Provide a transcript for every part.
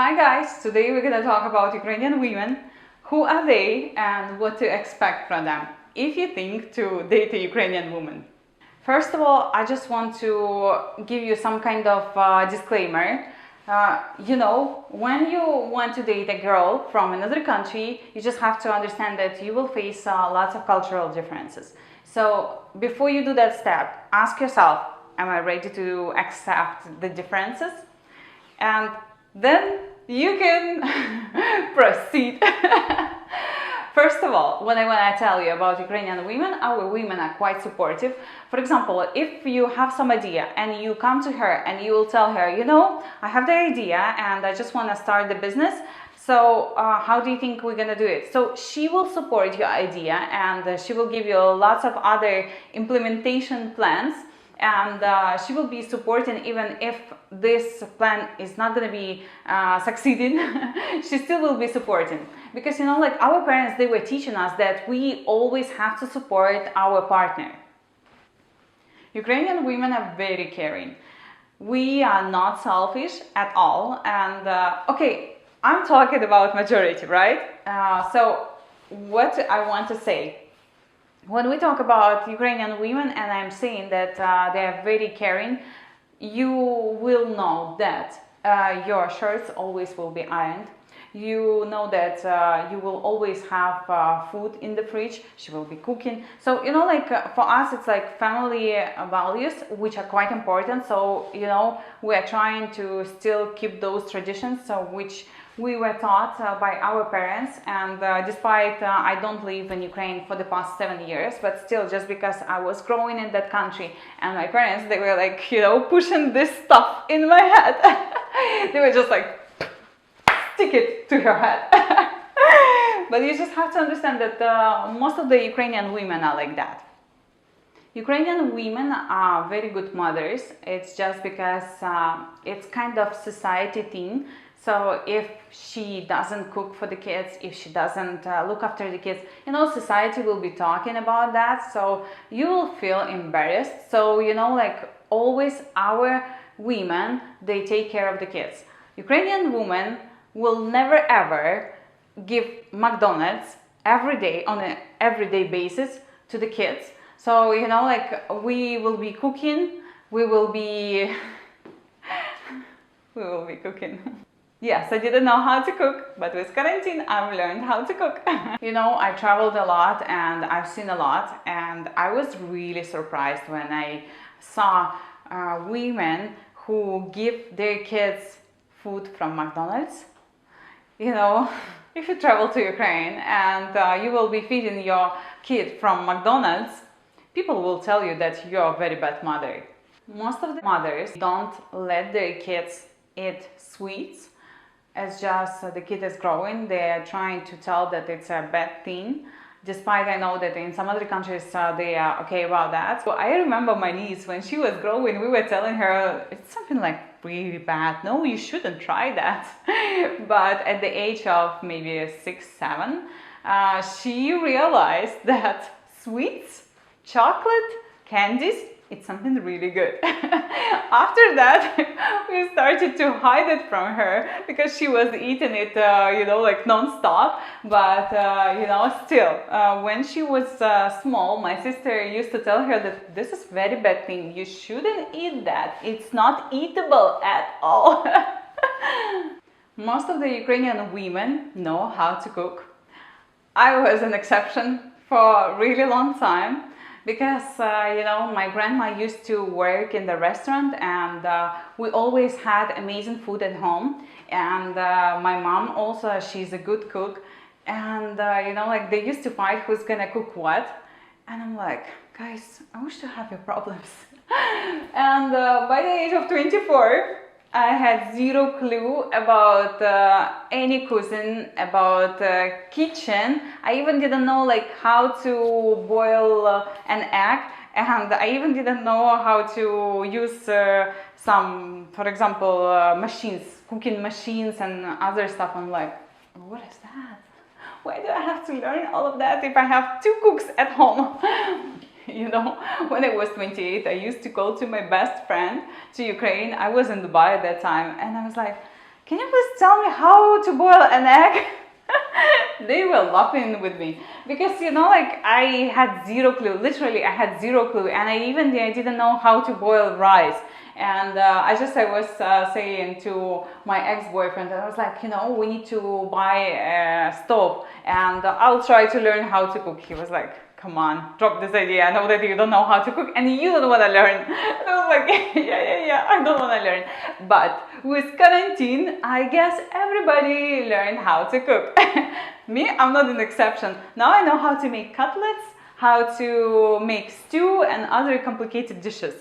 Hi guys, today we're gonna talk about Ukrainian women. Who are they and what to expect from them if you think to date a Ukrainian woman. First of all, I just want to give you some kind of disclaimer. When you want to date a girl from another country, you just have to understand that you will face lots of cultural differences. So before you do that step, ask yourself, am I ready to accept the differences? And then you can proceed. First of all, when I tell you about Ukrainian women, our women are quite supportive. For example, if you have some idea and you come to her and you will tell her, I have the idea and I just want to start the business. So how do you think we're going to do it? So she will support your idea and she will give you lots of other implementation plans. And she will be supporting even if this plan is not going to be succeeding. She still will be supporting, because like our parents, they were teaching us that we always have to support our partner. Ukrainian women are very caring. We are not selfish at all. And okay, I'm talking about majority, right? So what I want to say, when we talk about Ukrainian women and I'm saying that they are very caring, you will know that your shirts always will be ironed. You know that you will always have food in the fridge. She will be cooking. So, for us, it's like family values, which are quite important. So, we are trying to still keep those traditions, which we were taught by our parents. And despite I don't live in Ukraine for the past 7 years, but still, just because I was growing in that country and my parents, they were like, pushing this stuff in my head. They were just like, stick it to your head. But you just have to understand that most of the Ukrainian women are like that. Ukrainian women are very good mothers. It's just because it's kind of society thing. So if she doesn't cook for the kids, if she doesn't look after the kids, society will be talking about that. So you will feel embarrassed. So, always our women, they take care of the kids. Ukrainian women will never ever give McDonald's every day on an everyday basis to the kids. So, we will be cooking, we will be cooking. Yes, I didn't know how to cook, but with quarantine, I've learned how to cook. I traveled a lot and I've seen a lot, and I was really surprised when I saw women who give their kids food from McDonald's. If you travel to Ukraine and you will be feeding your kid from McDonald's, people will tell you that you're a very bad mother. Most of the mothers don't let their kids eat sweets. As just the kid is growing, they're trying to tell that it's a bad thing. Despite I know that in some other countries they are okay about that. So I remember my niece, when she was growing, we were telling her it's something like really bad. No, you shouldn't try that. But at the age of maybe 6, 7, she realized that sweets, chocolate, candies, it's something really good. After that, we started to hide it from her because she was eating it, like non-stop. But, still, when she was small, my sister used to tell her that this is a very bad thing. You shouldn't eat that. It's not eatable at all. Most of the Ukrainian women know how to cook. I was an exception for a really long time. Because, my grandma used to work in the restaurant and we always had amazing food at home. And my mom also, she's a good cook. And, they used to fight who's gonna cook what. And I'm like, guys, I wish to have your problems. And by the age of 24, I had zero clue about any cuisine, about kitchen. I even didn't know how to boil an egg, and I even didn't know how to use some, for example, machines, cooking machines and other stuff. I'm like, what is that? Why do I have to learn all of that if I have 2 cooks at home? When I was 28, I used to go to my best friend to Ukraine. I was in Dubai at that time, and I was like, can you please tell me how to boil an egg? They were laughing with me because, you know, like I had zero clue. Literally, I had zero clue, and I didn't know how to boil rice. And I was saying to my ex-boyfriend, and I was like, you know, we need to buy a stove, and I'll try to learn how to cook. He was like, come on, drop this idea. I know that you don't know how to cook and you don't want to learn. And I was like, yeah, I don't want to learn. But with quarantine, I guess everybody learned how to cook. Me, I'm not an exception. Now I know how to make cutlets, how to make stew and other complicated dishes.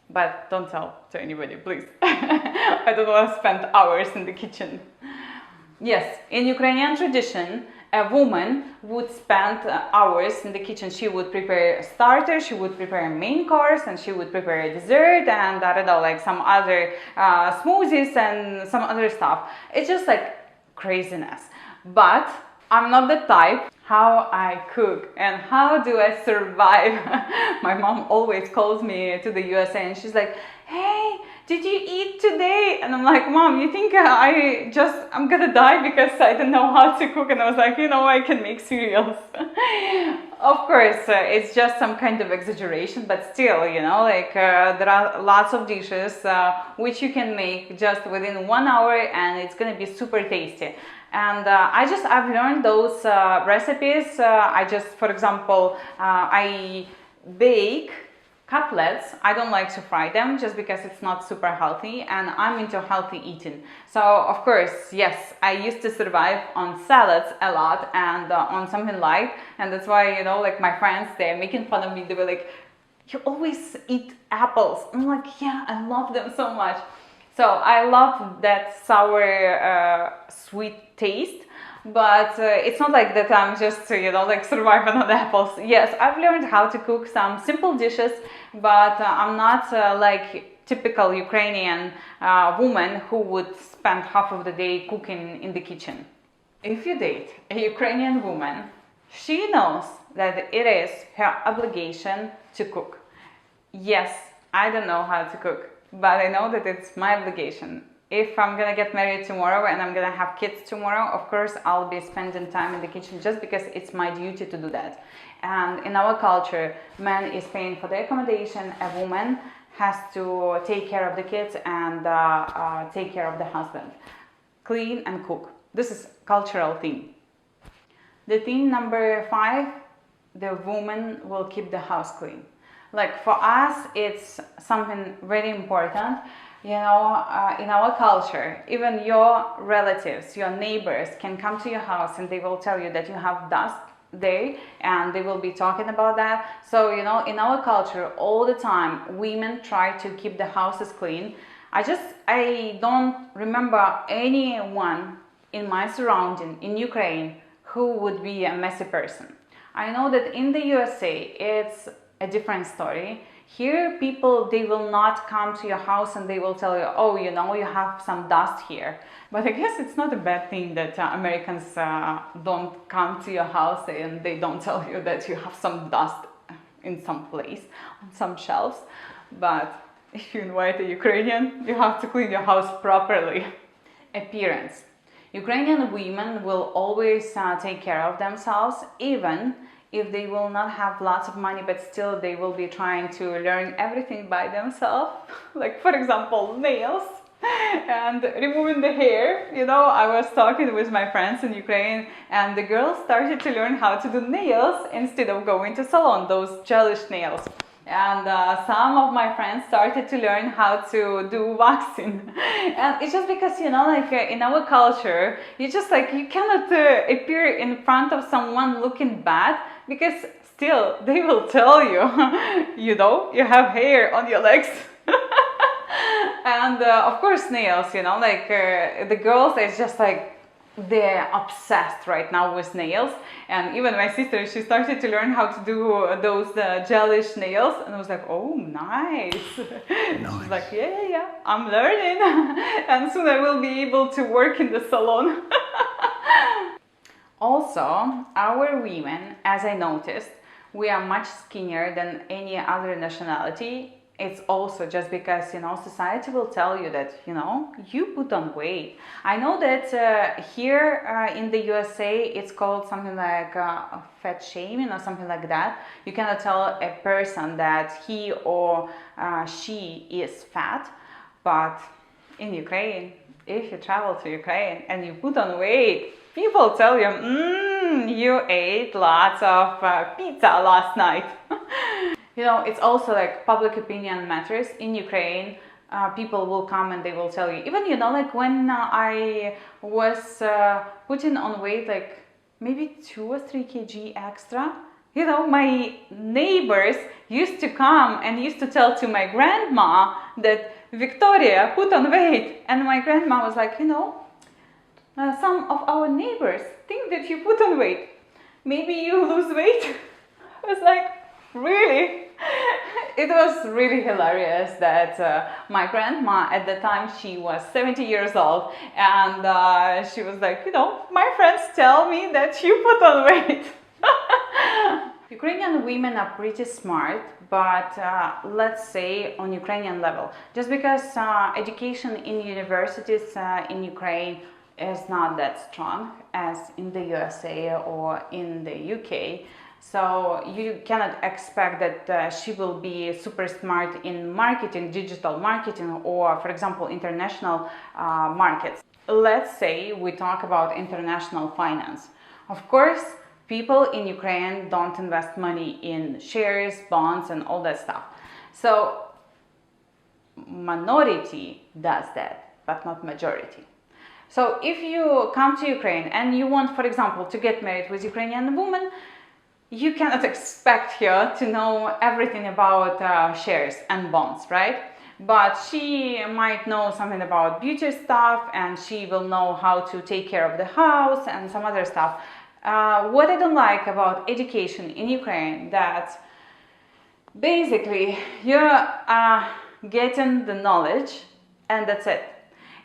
But don't tell to anybody, please. I don't want to spend hours in the kitchen. Yes, in Ukrainian tradition, a woman would spend hours in the kitchen. She would prepare a starter, she would prepare a main course, and she would prepare a dessert, and I don't know, like some other smoothies and some other stuff. It's just like craziness. But I'm not the type. How I cook and how do I survive. My mom always calls me to the USA and she's like, hey, did you eat today? And I'm like, Mom, you think I'm gonna die because I don't know how to cook? And I was like, you know, I can make cereals. Of course, it's just some kind of exaggeration, but still, you know, like there are lots of dishes which you can make just within 1 hour and it's gonna be super tasty. And I've learned those recipes. For example, I bake cutlets. I don't like to fry them just because it's not super healthy, and I'm into healthy eating. So of course, yes, I used to survive on salads a lot and on something light, and that's why, you know, like my friends, they're making fun of me. They were like, you always eat apples. I'm like, yeah, I love them so much. So I love that sour, sweet taste, but it's not like that I'm just, you know, like surviving on apples. Yes, I've learned how to cook some simple dishes, but I'm not like typical Ukrainian woman who would spend half of the day cooking in the kitchen. If you date a Ukrainian woman, she knows that it is her obligation to cook. Yes, I don't know how to cook, but I know that it's my obligation. If I'm gonna get married tomorrow and I'm gonna have kids tomorrow, of course I'll be spending time in the kitchen just because it's my duty to do that. And in our culture, man is paying for the accommodation, a woman has to take care of the kids and take care of the husband. Clean and cook. This is cultural thing. The thing number 5, the woman will keep the house clean. Like for us, it's something very important. You know, in our culture, even your relatives, your neighbors can come to your house and they will tell you that you have dust there and they will be talking about that. So, you know, in our culture, all the time, women try to keep the houses clean. I don't remember anyone in my surrounding in Ukraine who would be a messy person. I know that in the USA, it's a different story. Here, people, they will not come to your house and they will tell you, oh, you know, you have some dust here. But I guess it's not a bad thing that Americans don't come to your house and they don't tell you that you have some dust in some place, on some shelves. But if you invite a Ukrainian, you have to clean your house properly. Appearance. Ukrainian women will always take care of themselves, even if they will not have lots of money, but still they will be trying to learn everything by themselves. Like, for example, nails and removing the hair. You know, I was talking with my friends in Ukraine and the girls started to learn how to do nails instead of going to salon, those gelish nails. And some of my friends started to learn how to do waxing. And it's just because, you know, like in our culture, you cannot appear in front of someone looking bad, because still they will tell you, you know, you have hair on your legs. And of course nails, you know, like the girls, it's just like they're obsessed right now with nails. And even my sister, she started to learn how to do those gelish nails, and I was like, oh, nice. She's like, yeah, I'm learning. And soon I will be able to work in the salon. Also, our women, as I noticed, we are much skinnier than any other nationality it's also just because, society will tell you that, you put on weight. I know that here in the USA, it's called something like fat shaming or something like that. You cannot tell a person that he or she is fat, but in Ukraine, if you travel to Ukraine and you put on weight, people tell you, you ate lots of pizza last night. It's also like public opinion matters in Ukraine. People will come and they will tell you. Even, like when I was putting on weight, like maybe 2 or 3 kg extra, my neighbors used to come and used to tell to my grandma that Victoria put on weight. And my grandma was like, some of our neighbors think that you put on weight. Maybe you lose weight? I was like, really? It was really hilarious that my grandma at the time, she was 70 years old, and she was like, my friends tell me that you put on weight. Ukrainian women are pretty smart, but let's say on Ukrainian level, just because education in universities in Ukraine is not that strong as in the USA or in the UK. So you cannot expect that she will be super smart in marketing, digital marketing, or for example, international markets. Let's say we talk about international finance. Of course, people in Ukraine don't invest money in shares, bonds, and all that stuff. So minority does that, but not majority. So if you come to Ukraine and you want, for example, to get married with Ukrainian woman, you cannot expect her to know everything about shares and bonds, right? But she might know something about beauty stuff, and she will know how to take care of the house and some other stuff. What I don't like about education in Ukraine, that basically you're getting the knowledge and that's it.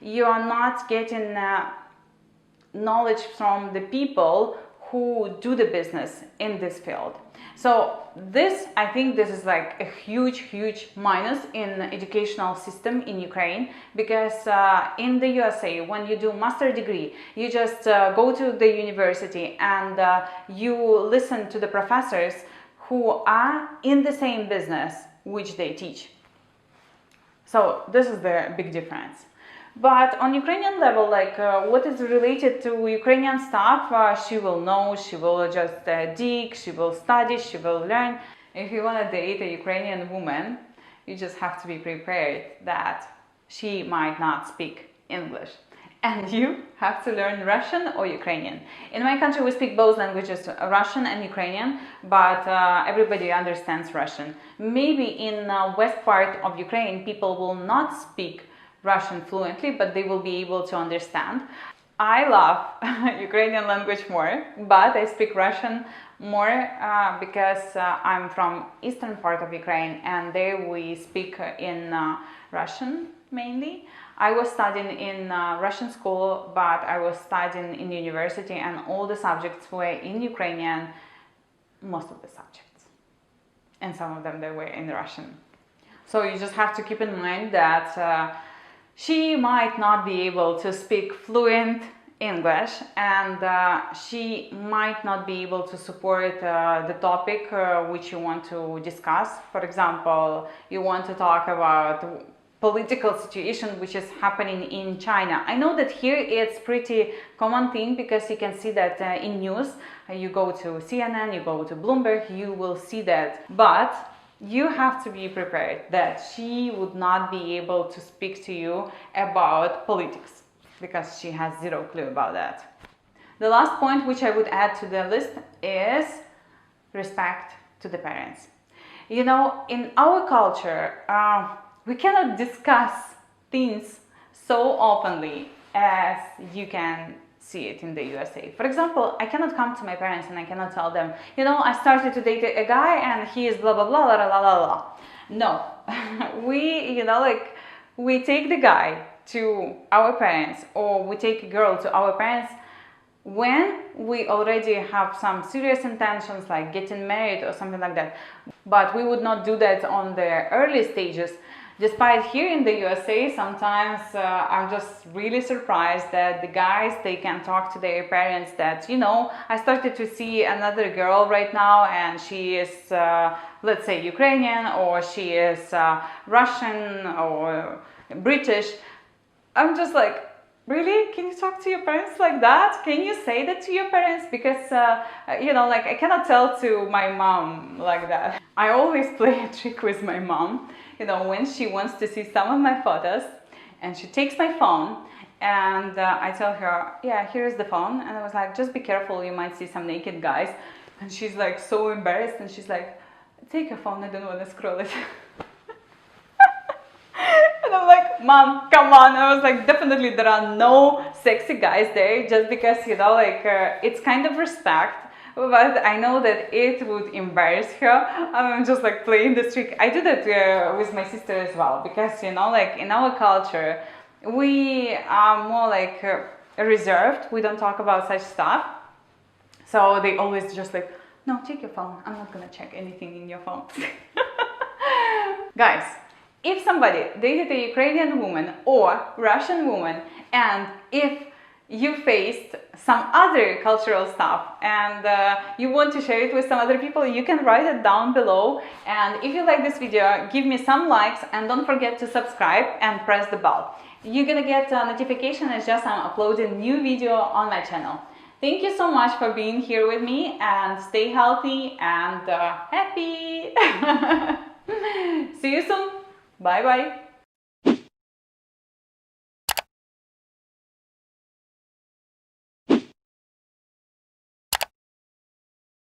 You are not getting knowledge from the people who do the business in this field. So I think this is like a huge minus in the educational system in Ukraine, because in the USA, when you do master degree, you just go to the university and you listen to the professors who are in the same business which they teach. So this is the big difference. But on Ukrainian level, like what is related to Ukrainian stuff, she will know, she will just dig, she will study, she will learn. If you want to date a Ukrainian woman, you just have to be prepared that she might not speak English. And you have to learn Russian or Ukrainian. In my country, we speak both languages, Russian and Ukrainian, but everybody understands Russian. Maybe in west part of Ukraine, people will not speak Russian fluently, but they will be able to understand. I love Ukrainian language more, but I speak Russian more because I'm from eastern part of Ukraine, and there we speak in Russian mainly. I was studying in Russian school, but I was studying in university, and all the subjects were in Ukrainian, most of the subjects, and some of them they were in Russian. So you just have to keep in mind that she might not be able to speak fluent English, and she might not be able to support the topic which you want to discuss. For example, you want to talk about political situation which is happening in China. I know that here it's pretty common thing, because you can see that in news, you go to CNN, you go to Bloomberg, you will see that. But you have to be prepared that she would not be able to speak to you about politics, because she has zero clue about that. The last point which I would add to the list is respect to the parents. In our culture, we cannot discuss things so openly as you can see it in the USA. For example, I cannot come to my parents and I cannot tell them, I started to date a guy and he is blah blah blah la la la la. No, we take the guy to our parents, or we take a girl to our parents when we already have some serious intentions like getting married or something like that. But we would not do that on the early stages. Despite here in the USA, sometimes I'm just really surprised that the guys, they can talk to their parents that, you know, I started to see another girl right now and she is, let's say, Ukrainian, or she is Russian or British. I'm just like, really? Can you talk to your parents like that? Can you say that to your parents? Because, you know, like I cannot tell to my mom like that. I always play a trick with my mom, you know, when she wants to see some of my photos, and she takes my phone and I tell her, yeah, here's the phone. And I was like, just be careful, you might see some naked guys. And she's like so embarrassed and she's like, take your phone, I don't want to scroll it. And I'm like, Mom, come on. I was like, definitely there are no sexy guys there, just because, you know, like it's kind of respect. But I know that it would embarrass her. I'm just like playing this trick. I do that with my sister as well, because, you know, like in our culture, we are more like reserved. We don't talk about such stuff. So they always just like, no, take your phone. I'm not gonna check anything in your phone. Guys, if somebody dated a Ukrainian woman or Russian woman, and if you faced some other cultural stuff and you want to share it with some other people, you can write it down below. And if you like this video, give me some likes and don't forget to subscribe and press the bell. You're gonna get a notification as just I'm uploading new video on my channel. Thank you so much for being here with me, and stay healthy and happy. See you soon. Bye bye.